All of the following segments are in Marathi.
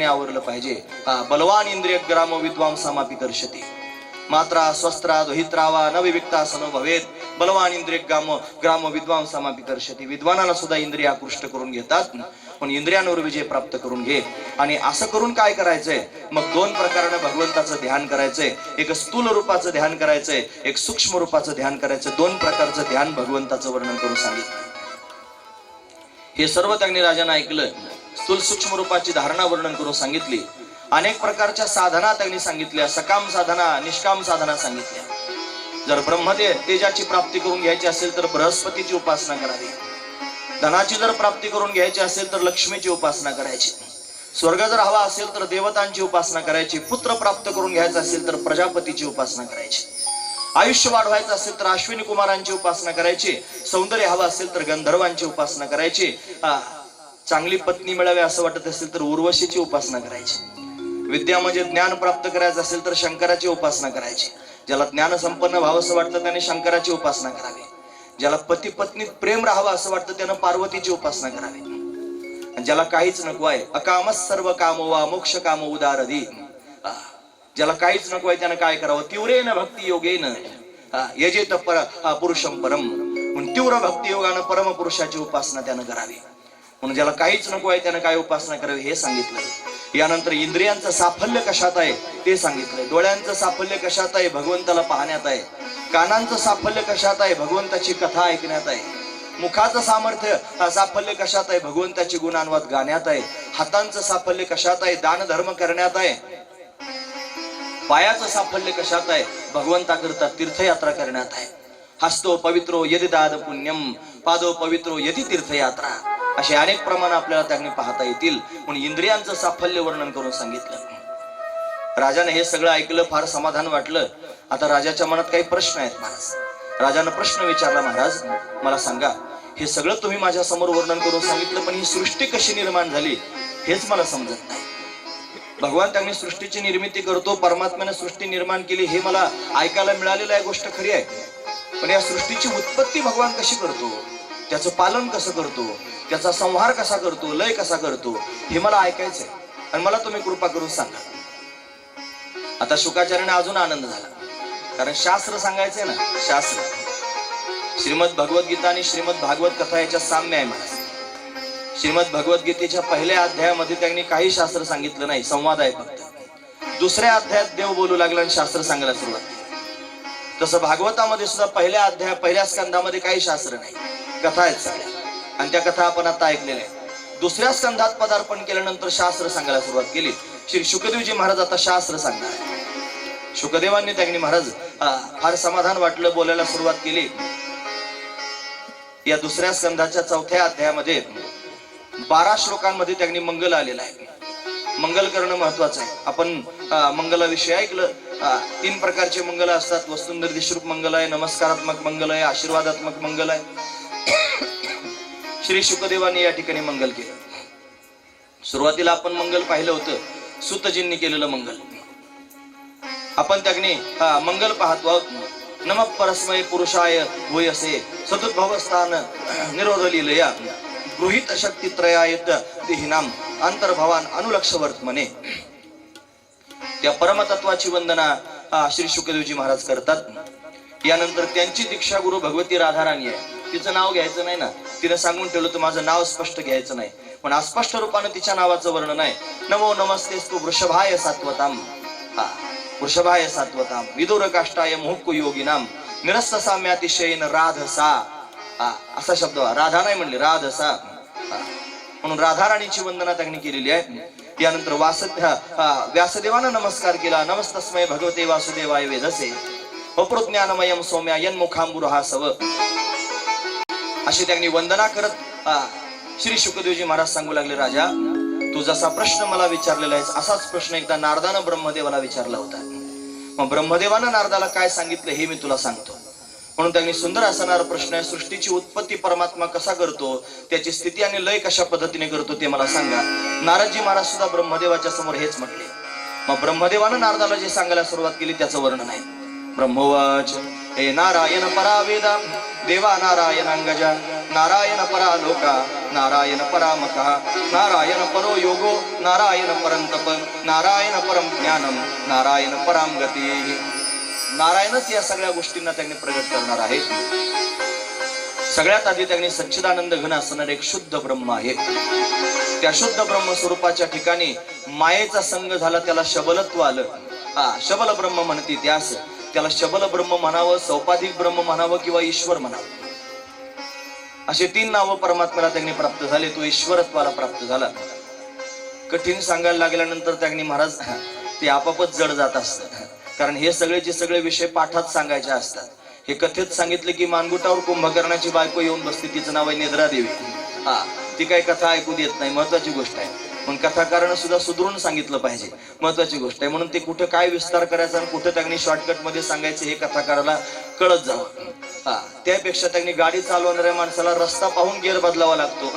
त्याने आवरलं पाहिजे. बलवान इंद्रिय ग्राम विद्वांसामापि कर्षति. मात्रा स्वस्त्रा दुहित्रावा न विविक्तासनो भवेत. बलवान इंद्रिय ग्राम विद्वांसामापि कर्षति. विद्वानाला सुद्धा इंद्रिय आकृष्ट करून घेतात, पण इंद्रियांवर विजय प्राप्त करून घे. आणि असं करून काय करायचंय, मग दोन प्रकारानं भगवंताचं ध्यान करायचंय. एक स्थूल रूपाचं ध्यान करायचंय, एक सूक्ष्म रूपाचं ध्यान करायचं. दोन प्रकारचं ध्यान भगवंताचं वर्णन करून सांगितलं. हे सर्व त्यांनी राजानं ऐकलं. स्थूल सूक्ष्म रूपाची धारणा वर्णन करून सांगितली. अनेक प्रकारच्या साधना त्यांनी सांगितल्या. सकाम साधना, निष्काम साधना सांगितल्या. जर तेजाची प्राप्ती करून घ्यायची असेल तर बृहस्पतीची उपासना करावी. धनाची जर प्राप्ती करून घ्यायची असेल तर लक्ष्मीची उपासना करायची. स्वर्ग जर हवा असेल तर देवतांची उपासना करायची. पुत्र प्राप्त करून घ्यायचा असेल तर प्रजापतीची उपासना करायची. आयुष्य वाढवायचं असेल तर अश्विनी कुमारांची उपासना करायची. सौंदर्य हवं असेल तर गंधर्वांची उपासना करायची. चांगली पत्नी मिळावी असं वाटत असेल तर उर्वशीची उपासना करायची. विद्या म्हणजे ज्ञान प्राप्त करायचं असेल तर शंकराची उपासना करायची. ज्याला ज्ञान संपन्न व्हावं असं वाटतं त्याने शंकराची उपासना करावी. ज्याला पती पत्नीत प्रेम राहावं असं वाटतं त्यानं पार्वतीची उपासना करावी. आणि ज्याला काहीच नको आहे, अकामस सर्व काम वा मोक्ष काम उदारधी, ज्याला काहीच नको आहे त्यानं काय करावं, तीव्रेन भक्ती योगेन यजेत पुरुषम परम. म्हणून तीव्र भक्ती योगानं परम पुरुषाची उपासना त्यानं करावी. म्हणून ज्याला काहीच नको आहे त्यानं काय उपासना करावी हे सांगितलं. यानंतर इंद्रियांचं साफल्य कशात आहे ते सांगितलंय. डोळ्यांचं साफल्य कशात आहे, भगवंताला पाहण्यात आहे. कानांचं साफल्य कशात आहे, भगवंताची कथा ऐकण्यात आहे. मुखाचं साफल्य कशात आहे, भगवंताची गुणांवाद गाण्यात आहे. हातांचं साफल्य कशात आहे, दान धर्म करण्यात आहे. पायाचं साफल्य कशात आहे, भगवंताकरता तीर्थयात्रा करण्यात आहे. हस्तो पवित्रो यदि दाद पुण्यम, पादो पवित्रो यदि तीर्थयात्रा, असे अनेक प्रमाण आपल्याला त्यांनी पाहता येतील. म्हणून इंद्रियांचं साफल्य वर्णन करून सांगितलं. राजाने हे सगळं ऐकलं, फार समाधान वाटलं. आता राजाच्या मनात काही प्रश्न आहेत. महाराज राजानं प्रश्न विचारला, महाराज मला सांगा, हे सगळं तुम्ही माझ्या समोर वर्णन करून सांगितलं, पण ही सृष्टी कशी निर्माण झाली हेच मला समजत नाही. भगवान त्यांनी सृष्टीची निर्मिती करतो, परमात्म्याने सृष्टी निर्माण केली हे मला ऐकायला मिळालेलं आहे, गोष्ट खरी आहे. पण या सृष्टीची उत्पत्ती भगवान कशी करतो, त्याचं पालन कसं करतो, त्याचा संहार कसा करतो, लय कसा करतो हे मला ऐकायचंय. आणि मला तुम्ही कृपा करून सांगा. आता शुकाचार्याने अजून आनंद झाला, कारण शास्त्र सांगायचंय ना. शास्त्र श्रीमद भगवद्गीता आणि श्रीमद भागवत कथा याच्यात साम्य आहे. मला श्रीमद भगवद्गीतेच्या पहिल्या अध्यायामध्ये त्यांनी काही शास्त्र सांगितलं नाही, संवाद आहे फक्त. दुसऱ्या अध्यायात देव बोलू लागला आणि शास्त्र सांगायला सुरुवात केली. तसं भागवतामध्ये सुद्धा पहिल्या स्कंदामध्ये काही शास्त्र नाही, कथा आहेत सगळ्या. आणि त्या कथा आपण आता ऐकलेल्या आहेत. दुसऱ्या स्कंदात पदार्पण केल्यानंतर शास्त्र सांगायला सुरुवात केली. श्री शुकदेवजी महाराज आता शास्त्र सांगणार. शुकदेवांनी त्यांनी महाराज फार समाधान वाटलं, बोलायला सुरुवात केली. या दुसऱ्या स्कंदाच्या चौथ्या अध्यायामध्ये 12 श्लोकांमध्ये त्यांनी मंगल आलेलं आहे. मंगल करणं महत्वाचं आहे. आपण मंगलाविषयी ऐकलं. 3 प्रकारचे मंगल असतात. वस्तुनिर्देशरूप मंगल आहे, नमस्कारात्मक मंगल आहे, आशीर्वादात्मक मंगल आहे. श्री शुकदेवांनी या ठिकाणी मंगल केलं. सुरुवातीला आपण मंगल पाहिलं होतं, सुतजींनी केलेलं मंगल. आपण त्यांनी मंगल पाहतो आहोत. नम परस्मै पुरुषाय भूयसे सदुद्भवस्थान निरोध लीलया गृहीत शक्ती त्रयायत देहिनाम अंतर्भवान अनुलक्षवर्तमने. त्या परमतत्वाची वंदना श्री शुकदेवजी महाराज करतात. यानंतर त्यांची दीक्षा गुरु भगवती राधाराणी आहे. तिचं नाव घ्यायचं नाही ना, तिने सांगून ठेवलं तर माझं नाव स्पष्ट घ्यायचं नाही, पण अस्पष्ट रूपाने तिच्या नावाचं वर्णन आहे. नमो नमस्तेस्तु वृषभाय सात्वताम, वृषभाय सात्वताम विदुर काष्टाय मुहुक्कु योगिनाम निरस्त साम्यातिशयन राधसा. असा शब्द, राधा नाही म्हणले, राधसा. म्हणून राधाराणीची वंदना त्यांनी केलेली आहे. यानंतर व्यासदेवानं नमस्कार केला. नमस्तस्मै भगवते वासुदेवाय वेदसे अप्रज्ञानमयम सौम्या यन्मुखांबुरहा सव. अशी त्यांनी वंदना करत श्री शुकदेवजी महाराज सांगू लागले, राजा तू जसा प्रश्न मला विचारलेला आहे असाच प्रश्न एकदा नारदानं ब्रह्मदेवाला विचारला होता. मग ब्रह्मदेवानं नारदाला काय सांगितलं हे मी तुला सांगतो. म्हणून त्यांनी सुंदर असणारा प्रश्न आहे, सृष्टीची उत्पत्ती परमात्मा कसा करतो, त्याची स्थिती आणि लय कशा पद्धतीने करतो ते मला सांगा. नारदजी महाराज सुद्धा ब्रह्मदेवाच्या समोर हेच म्हटले. मग ब्रह्मदेवानं नारदाला जे सांगायला सुरुवात केली त्याचं वर्णन आहे. ब्रह्मोवाच हे नारायण परा वेदा देवा नारायणांगजा नारायण परा लोका नारायण परामकः नारायण परो योगो नारायण परंतप नारायण परम ज्ञानम नारायण पराम गती. नारायणच या सगळ्या गोष्टींना त्यांनी प्रगट करणार आहेत. सगळ्यात आधी त्यांनी सच्चिदानंद घन असणारे एक शुद्ध ब्रह्म आहे. त्या शुद्ध ब्रह्म स्वरूपाच्या ठिकाणी मायेचा संग झाला, त्याला शबलत्व आलं. शबल ब्रह्म म्हणते त्यास. त्याला शबल ब्रह्म म्हणावं, सौपाधिक ब्रह्म म्हणावं किंवा ईश्वर म्हणावं. असे 3 नावं परमात्म्याला त्यांनी प्राप्त झाले. तो ईश्वरत्वाला प्राप्त झाला. कठीण सांगायला लागल्यानंतर त्यांनी महाराज ते आपापच जड जात असतं. कारण हे सगळेचे सगळे विषय पाठात सांगायचे असतात. हे कथेत सांगितले की मानगुटावर कुंभकर्णाची बायको येऊन बसते, तिचं नाव आहे निद्रा देवी. ती काही कथा ऐकू देत नाही, महत्वाची गोष्ट आहे. पण कथाकारानं सुद्धा सुधरून सांगितलं पाहिजे, महत्वाची गोष्ट आहे. म्हणून ते कुठं काय विस्तार करायचा आणि कुठं त्यांनी शॉर्टकट मध्ये सांगायचं हे कथाकाराला कळत जावं. त्यापेक्षा त्यांनी गाडी चालवणाऱ्या माणसाला रस्ता पाहून गेअर बदलावा लागतो,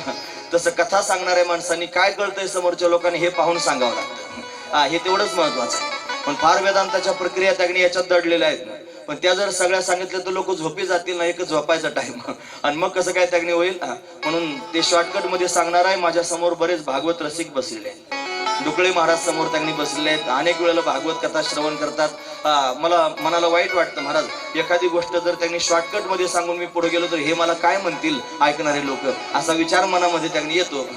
तसं कथा सांगणाऱ्या माणसांनी काय कळतंय समोरच्या लोकांनी हे पाहून सांगावं लागतं. हे तेवढंच महत्वाचं आहे. पण फार वेदांताच्या प्रक्रिया त्यांनी याच्यात दडलेल्या आहेत. पण त्या जर सगळ्या सांगितल्या तर लोक झोपी जातील ना, एकच झोपायचा टाइम, आणि मग कसं काय त्यांनी होईल. म्हणून ते शॉर्टकट मध्ये सांगणार आहे. माझ्या समोर बरेच भागवत रसिक बसलेले आहेत. डुकळे महाराज समोर त्यांनी बसलेले आहेत. अनेक वेळेला भागवत कथा श्रवण करतात. मला मनाला वाईट वाटतं महाराज, एखादी गोष्ट जर त्यांनी शॉर्टकट मध्ये सांगून मी पुढे गेलो तर हे मला काय म्हणतील ऐकणारे लोक, असा विचार मनामध्ये त्यांनी येतो.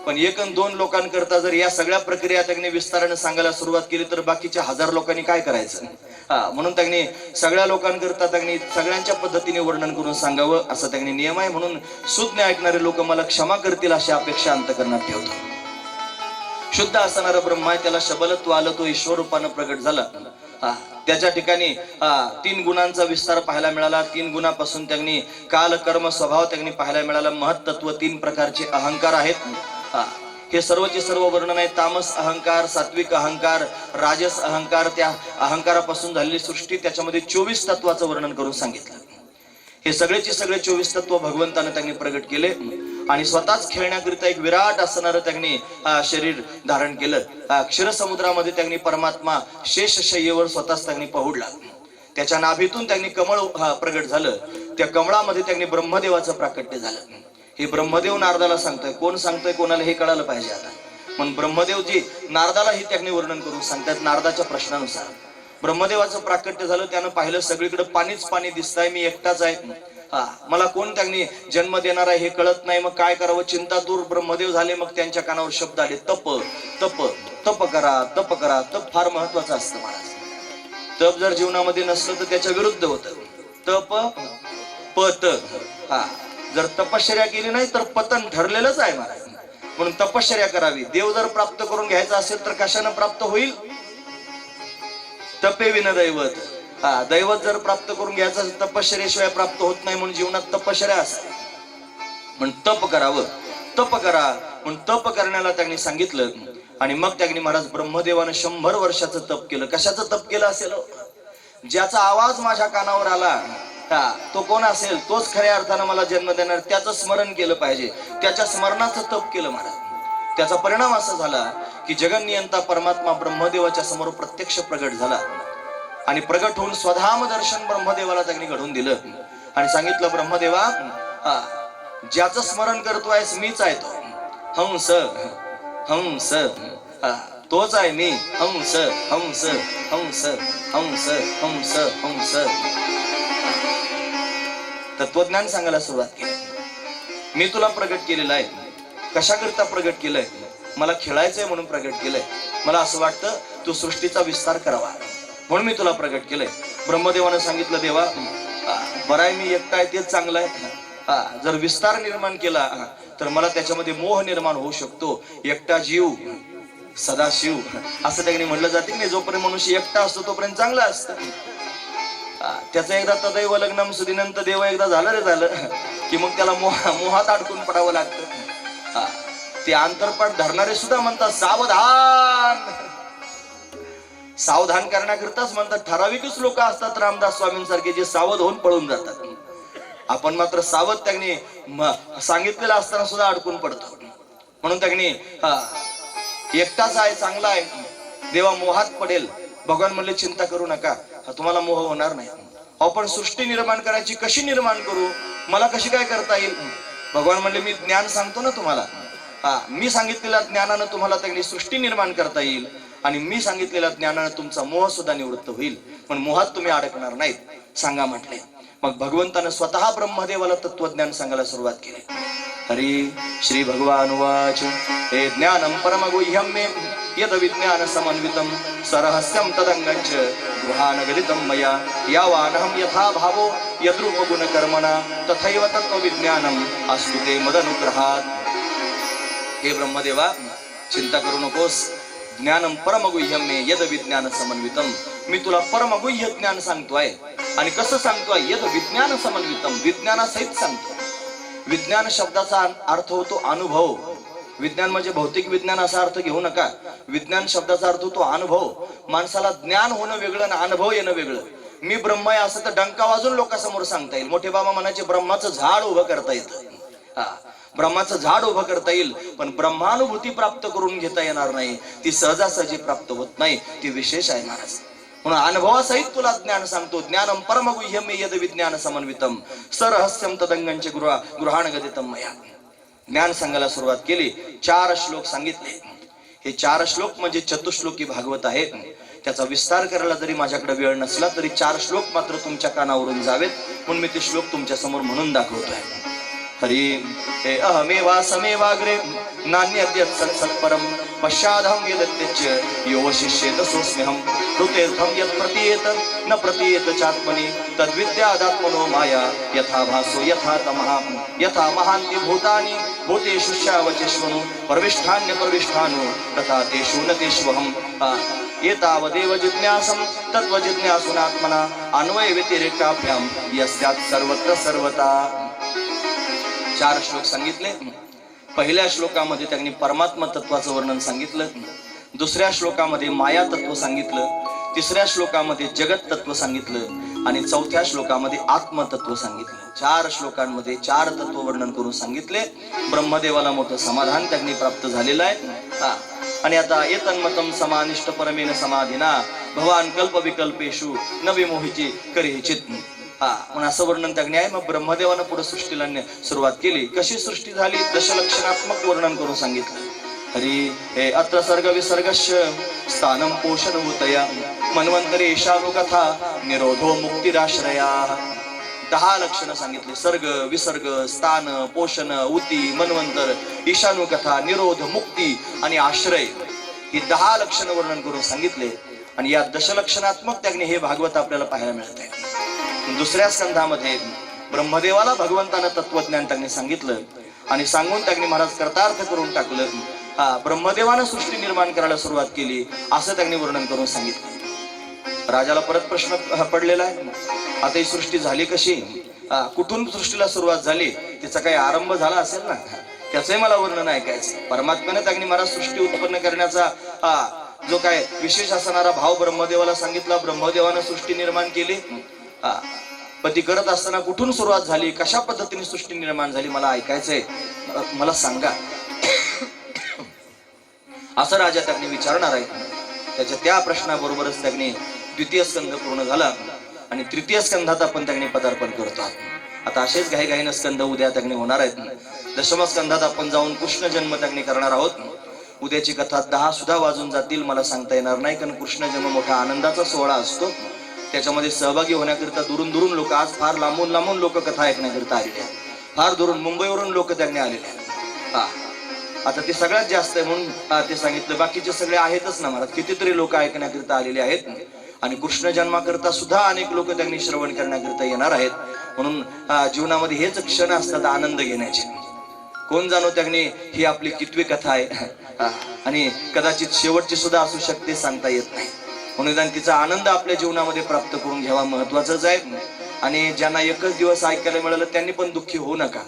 पण 1 आणि 2 लोकांकरता जर या सगळ्या प्रक्रिया त्यांनी विस्ताराने सांगायला सुरुवात केली तर बाकीच्या 1000 लोकांनी काय करायचं. म्हणून त्यांनी सगळ्या लोकांकरता त्यांनी सगळ्यांच्या पद्धतीने वर्णन करून सांगावं असा त्यांनी नियम आहे. म्हणून सुज्ञ ऐकणारे लोक मला क्षमा करतील अशी अपेक्षा अंतकरणात ठेवतो. शुद्ध असणारा ब्रह्म आहे, त्याला शबलत्व आलं, तो ईश्वर रूपानं प्रगट झाला. त्याच्या ठिकाणी 3 गुणांचा विस्तार पाहायला मिळाला. 3 गुणापासून त्यांनी काल कर्म स्वभाव त्यांनी पाहायला मिळाला. महत्त्व 3 प्रकारचे अहंकार आहेत. हे सर्वचे सर्व वर्णन आहे. तामस अहंकार, सात्विक अहंकार, राजस अहंकार. त्या अहंकारापासून झालेली सृष्टी, त्याच्यामध्ये 24 तत्वाचं वर्णन करून सांगितलं. हे सगळेचे सगळे 24 तत्व भगवंताने त्यांनी प्रगट केले आणि स्वतःच खेळण्याकरिता एक विराट असणारं त्यांनी शरीर धारण केलं. क्षीरसमुद्रामध्ये त्यांनी परमात्मा शेषशय्येवर स्वतःच त्यांनी पहुडला. त्याच्या नाभीतून त्यांनी कमळ प्रगट झालं. त्या कमळामध्ये त्यांनी ब्रह्मदेवाचं प्राकट्य झालं. हे ब्रह्मदेव नारदाला सांगतोय. कोण सांगतोय कोणाला हे कळालं पाहिजे आता. पण ब्रह्मदेवजी नारदाला त्यांनी वर्णन करून सांगतात. नारदाच्या प्रश्नानुसार ब्रह्मदेवाचं प्राकट्य झालं. त्यानं पाहिलं सगळीकडे पाणीच पाणी दिसतंय, मी एकटाच आहे. मला कोण त्यांनी जन्म देणार आहे हे कळत नाही. मग काय करावं, चिंतातूर ब्रह्मदेव झाले. मग त्यांच्या कानावर शब्द आले, तप तप तप करा, तप करा. तप फार महत्वाचं असतं महाराज. तप जर जीवनामध्ये नसलं तर त्याच्या विरुद्ध होतं. तप पत. जर तपश्चर्या केली नाही तर पतन ठरलेलंच आहे महाराज. म्हणून तपश्चर्या करावी. देव जर प्राप्त करून घ्यायचा असेल तर कशानं प्राप्त होईल, तपे विन दैवत. दैवत जर प्राप्त करून घ्यायचं असेल तपश्चर्याशिवाय प्राप्त होत नाही. म्हणून जीवनात तपश्चर्या असावी. म्हणून तप करावं, तप करा. म्हणून तप करण्याला त्यांनी सांगितलं. आणि मग त्यांनी महाराज ब्रह्मदेवानं 100 वर्षाचं तप केलं. कशाचं तप केलं असेल, ज्याचा आवाज माझ्या कानावर आला तो कोण असेल, तोच खऱ्या अर्थानं मला जन्म देणार. त्याचं स्मरण केलं पाहिजे. त्याच्या स्मरणाचं तप केलं महाराज. त्याचा परिणाम असा झाला की जगन्नियंता परमात्मा ब्रह्मदेवाच्या समोर प्रत्यक्ष प्रगट झाला. आणि प्रगट होऊन स्वधाम दर्शन ब्रह्मदेवाला त्यांनी घडवून दिलं आणि सांगितलं, ब्रह्मदेवा ज्याचं स्मरण करतोयस मीच आहे तो. हंस हंस तोच आहे मी. हंस हंस हंस हंस हंस हंस. तत्वज्ञान सांगायला सुरुवात केली. मी तुला प्रगट केलेलं आहे. कशाकरिता प्रगट केलंय, मला खेळायचंय म्हणून प्रगट केलंय. मला असं वाटतं तू सृष्टीचा विस्तार करावा म्हणून मी तुला प्रगट केलंय. ब्रह्मदेवानं सांगितलं, देवा बरं आहे मी एकटा आहे तेच चांगलं आहे. जर विस्तार निर्माण केला तर मला त्याच्यामध्ये मोह निर्माण होऊ शकतो. एकटा जीव सदाशिव असं त्यांनी म्हणलं जाते की जोपर्यंत मनुष्य एकटा असतो तोपर्यंत चांगला असतं. त्याचं एकदा तदैव लग्नम सुदिनंत देव एकदा झालं रे झालं की मग त्याला मोहात अडकून पडावं लागतं. ते आंतरपाठ धरणारे सुद्धा म्हणतात सावधान. सावधान करण्याकरताच म्हणतात. ठराविकच लोक असतात रामदास स्वामींसारखे जे सावध होऊन पळून जातात. आपण मात्र सावध त्यांनी सांगितलेलं असताना सुद्धा अडकून पडतो. म्हणून त्यांनी एकटाच आहे चांगला आहे, देवा मोहात पडेल. भगवान म्हणले चिंता करू नका, तुम्हाला मोह होणार नाही. आपण सृष्टी निर्माण करायची कशी निर्माण करू, मला कशी काय करता येईल. भगवान म्हणले मी ज्ञान सांगतो ना तुम्हाला, मी सांगितलेल्या ज्ञानानं तुम्हाला त्यांनी सृष्टी निर्माण करता येईल आणि मी सांगितलेल्या ज्ञानानं तुमचा मोह सुद्धा निवृत्त होईल, पण मोहात तुम्ही अडकणार नाहीत सांगा म्हटले. मग भगवंतानं स्वतः ब्रह्मदेवाला तत्वज्ञान सांगायला सुरुवात केली. हरी श्री भगवान वाच हे ज्ञानम परमगुह्यम मे यद विज्ञान समन्वितम सरहस्यम तदंगंच गृहान गदितम मया यावानहम यथा भावो यद्रूप गुण कर्मणा तथैव तत्व विज्ञानम अस्तु ते मदनुग्रहात. हे ब्रह्मदेवा चिंता करू नकोस, ज्ञानम परमगुह्यम मे यद विज्ञान समन्वितम, मी तुला परमगुह्य ज्ञान सांगतोय. आणि कसं सांगतोय? यद विज्ञान समन्वितम, विज्ञानासहित सांगतो. विज्ञान शब्दाचा अर्थ होतो अनुभव. विज्ञान म्हणजे भौतिक विज्ञान असा अर्थ घेऊ नका. विज्ञान शब्दाचा अर्थ होतो अनुभव. माणसाला ज्ञान होणं वेगळं आणि अनुभव येणं वेगळं. मी ब्रह्म आहे असं तर डंका वाजून लोकांसमोर सांगता येईल. मोठे बाबा म्हणायचे ब्रह्माचं झाड उभं करता येतं. ब्रह्माचं झाड उभं करता येईल, पण ब्रह्मानुभूती प्राप्त करून घेता येणार नाही. ती सहजासहजी प्राप्त होत नाही, ती विशेष आहे महाराज. म्हणून अनुभवासहित तुला ज्ञान सांगतो. ज्ञानम परमगुह्यम यद विज्ञान समन्वितम सरहस्यम तदंगंच गृहाण गदितम मया. ज्ञान सांगायला सुरुवात केली. 4 श्लोक सांगितले. हे 4 श्लोक म्हणजे चतुश्लोकी भागवत आहे. त्याचा विस्तार करायला जरी माझ्याकडे वेळ नसला तरी 4 श्लोक मात्र तुमच्या कानावरून जावेत, म्हणून मी ते श्लोक तुमच्या समोर म्हणून दाखवतोय. हरी हे अहमेवा समेवाग्रे नान्यद्यत् सत्सत्परम पश्चादहं यदत्यच्च यो वशिष्येत सोऽस्म्यहं ऋतेर्थं यत् प्रतीयेत न प्रतीयेत चात्मनि तद्विद्यादात्मनो माया यथा भासो यथा तमः यथा महान्ति भूतानि भूतेषु शावचेष्वनु प्रविष्ठान्य प्रविष्ठानु तथा तेषु न तेष्वहम्. एतावदेव जिज्ञासं तत्त्वजिज्ञासुनात्मना अन्वय व्यतिरेकाभ्यां यस्यात् सर्वत्र सर्वता. 4 श्लोक सांगितले. पहिल्या श्लोकामध्ये त्यांनी परमात्मा तत्वाचं वर्णन सांगितलं. दुसऱ्या श्लोकामध्ये माया तत्व सांगितलं. तिसऱ्या श्लोकामध्ये जगत तत्व सांगितलं आणि चौथ्या श्लोकामध्ये आत्मतत्व सांगितलं. 4 श्लोकांमध्ये 4 तत्व वर्णन करून सांगितले. ब्रह्मदेवाला मोठं समाधान त्यांनी प्राप्त झालेलं आहे. आणि आता एतन्मतम समानिष्ठ परमेन समाधिना भवान कल्प विकल्पेशु न विमोहिची करी चित्त. म्हणून असं वर्णन त्यांनी आहे. मग ब्रह्मदेवानं पुढे सृष्टीला सुरुवात केली. कशी सृष्टी झाली? दशलक्षणात्मक वर्णन करून सांगितलं. हरी हे अत्र सर्ग विसर्गस्य स्थानं पोषणभूतया मन्वंतरे ईशानुकथा निरोधो मुक्तिराश्रया. 10 लक्षणं सांगितले. सर्ग, विसर्ग, स्थान, पोषण, उती, मन्वंतर, ईशानुकथा, निरोध, मुक्ती आणि आश्रय ही 10 लक्षणं वर्णन करून सांगितले. आणि या दशलक्षणात्मक त्याने हे भागवत आपल्याला पाहायला मिळते. दुसऱ्या स्कंधामध्ये ब्रह्मदेवाला भगवंतानं तत्वज्ञान त्यांनी सांगितलं आणि सांगून त्यांनी महाराज कर्तार्थ करून टाकलं. ब्रह्मदेवानं सृष्टी निर्माण करायला सुरुवात केली असं त्यांनी वर्णन करून सांगितलं. राजाला परत प्रश्न पडलेला आहे, आता ही सृष्टी झाली कशी? कुठून सृष्टीला सुरुवात झाली? तिचा काही आरंभ झाला असेल ना, त्याचंही मला वर्णन ऐकायचं. परमात्म्याने त्यांनी महाराज सृष्टी उत्पन्न करण्याचा जो काय विशेष असणारा भाव ब्रह्मदेवाला सांगितला. ब्रह्मदेवानं सृष्टी निर्माण केली. पण ती करत असताना कुठून सुरुवात झाली, कशा पद्धतीने सृष्टी निर्माण झाली मला ऐकायचंय, मला सांगा असं राजा त्यांनी विचारणार आहे. त्याच्या त्या प्रश्नाबरोबरच त्यांनी द्वितीय स्कंध पूर्ण झाला आणि तृतीय स्कंधात आपण त्यांनी पदार्पण करतो. आता असेच घाईघाईनं स्कंध उद्या त्यांनी होणार आहेत. दशम स्कंधात आपण जाऊन कृष्ण जन्म त्यांनी करणार आहोत. उद्याची कथा 10 सुद्धा वाजून जातील मला सांगता येणार नाही, कारण कृष्ण जन्म मोठा आनंदाचा सोहळा असतो. त्याच्यामध्ये सहभागी होण्याकरिता दुरून दुरून लोक, आज फार लांबून लांबून लोक कथा ऐकण्याकरिता आलेले आहेत. फार दुरून मुंबईवरून लोक त्यांनी आलेले आहेत. आता ते सगळ्यात जास्त आहे म्हणून ते सांगितलं. बाकीचे सगळे आहेतच ना महाराज, कितीतरी लोक ऐकण्याकरिता आलेले आहेत. आणि कृष्ण जन्माकरिता सुद्धा अनेक लोक त्यांनी श्रवण करण्याकरिता येणार आहेत. म्हणून जीवनामध्ये हेच क्षण असतात आनंद घेण्याचे. कोण जाणो त्यांनी ही आपली कितवी कथा आहे आणि कदाचित शेवटची सुद्धा असू शकते, सांगता येत नाही. म्हणून तिचा आनंद आपल्या जीवनामध्ये प्राप्त करून घ्यावा महत्वाचंच आहे. आणि ज्यांना एकच दिवस ऐकायला मिळालं त्यांनी पण दुःखी होऊ नका.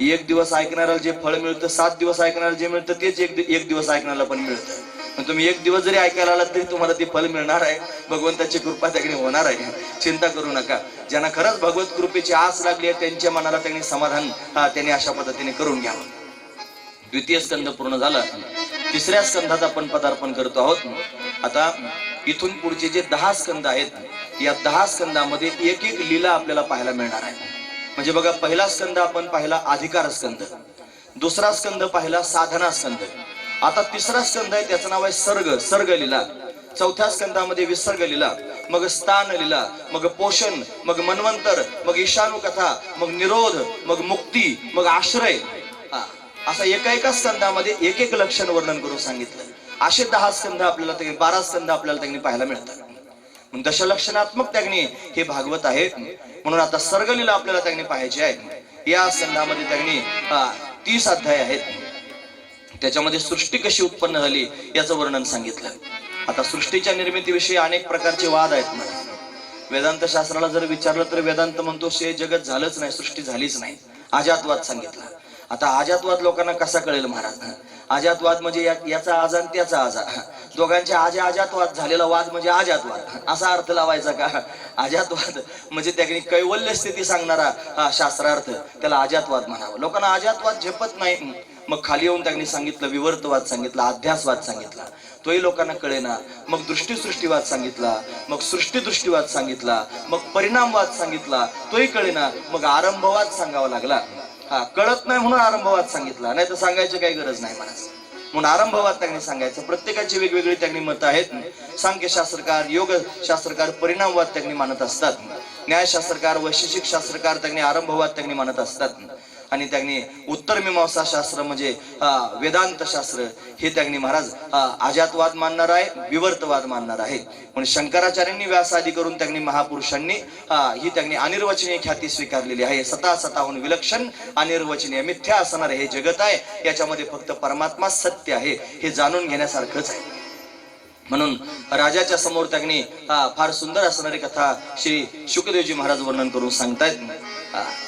एक दिवस ऐकणाऱ्याला जे फळ मिळतं, 7 दिवस ऐकणाऱ्याला जे मिळतं तेच एक दिवस ऐकणाऱ्याला पण मिळतं. पण तुम्ही एक दिवस जरी ऐकायला आलात तरी तुम्हाला ते फल मिळणार आहे. भगवंताची कृपा त्याकडे होणार आहे, चिंता करू नका. ज्यांना खरंच भगवत कृपेची आस लागली आहे त्यांच्या मनाला त्यांनी समाधान त्यांनी अशा पद्धतीने करून घ्यावं. द्वितीय स्कंध पूर्ण झाला. तिसऱ्या स्कंधात आपण पदार्पण करतो आहोत. आता इथून पुढचे जे 10 स्कंद आहेत, या 10 स्कंदामध्ये एक एक लीला आपल्याला पाहायला मिळणार आहे. म्हणजे बघा, पहिला स्कंद आपण पाहिला अधिकार स्कंद, दुसरा स्कंद पाहिला साधना स्कंद, आता तिसरा स्कंद आहे त्याचं नाव आहे सर्ग, सर्ग लीला. चौथ्या स्कंदामध्ये विसर्ग लीला, मग स्थान लीला, मग पोषण, मग मन्वंतर, मग ईशानु कथा, मग निरोध, मग मुक्ती, मग आश्रय. असा एका स्कंदामध्ये एक एक लक्षण वर्णन करून सांगितलं. असे 10 स्कंद आपल्याला 12 स्कंद आपल्याला त्यांनी पाहायला मिळतात. दशलक्षणात्मक त्यांनी हे भागवत आहे. म्हणून आता सर्गलीला आपल्याला त्यांनी पाहायचे आहे. या स्कंदामध्ये त्यांनी 30 अध्याय आहेत. त्याच्यामध्ये सृष्टी कशी उत्पन्न झाली याचं वर्णन सांगितलं. आता सृष्टीच्या निर्मितीविषयी अनेक प्रकारचे वाद आहेत. वेदांत शास्त्राला जर विचारलं तर वेदांत म्हणतो हे जगत झालंच नाही, सृष्टी झालीच नाही. अजातवाद सांगितला. आता अजातवाद लोकांना कसा कळेल महाराज? अजातवाद म्हणजे याचा आज आणि त्याचा आज, दोघांच्या अजातवाद झालेला वाद म्हणजे अजातवाद असा अर्थ लावायचा का? अजातवाद म्हणजे त्याने कैवल्य स्थिती सांगणारा शास्त्रार्थ, त्याला अजातवाद म्हणावं. लोकांना अजातवाद झेपत नाही. मग खाली येऊन त्यांनी सांगितलं विवर्तवाद सांगितला, अध्यासवाद सांगितला, तोही लोकांना कळेना. मग दृष्टीसृष्टीवाद सांगितला, मग सृष्टीदृष्टीवाद सांगितला, मग परिणामवाद सांगितला, तोही कळेना. मग आरंभवाद सांगावा लागला. कळत नाही म्हणून आरंभवाद सांगितला, नाही तर सांगायची काही गरज नाही महाराज. म्हणून आरंभवाद त्यांनी सांगायचं. प्रत्येकाची वेगवेगळी त्यांनी मत आहेत. सांख्यशास्त्रकार, योग शास्त्रकार परिणामवाद त्यांनी मानत असतात. न्यायशास्त्रकार, वैशेषिक शास्त्रकार त्यांनी आरंभवाद त्यांनी मानत असतात. आणि त्यांनी उत्तर मीमांसा शास्त्र म्हणजे वेदांत शास्त्र हे त्यांनी महाराज अजातवाद मानणार आहे, विवर्तवाद मानणार आहे. म्हणून शंकराचार्यांनी व्यासादी करून त्यांनी महापुरुषांनी ही त्यांनी अनिर्वचनीय ख्याती स्वीकारलेली आहे. स्वतःहून विलक्षण अनिर्वचनीय मिथ्या असणार हे जगत आहे, याच्यामध्ये फक्त परमात्मा सत्य आहे हे जाणून घेण्यासारखंच आहे. म्हणून राजाच्या समोर त्यांनी फार सुंदर असणारी कथा श्री शुकदेवजी महाराज वर्णन करून सांगतायत.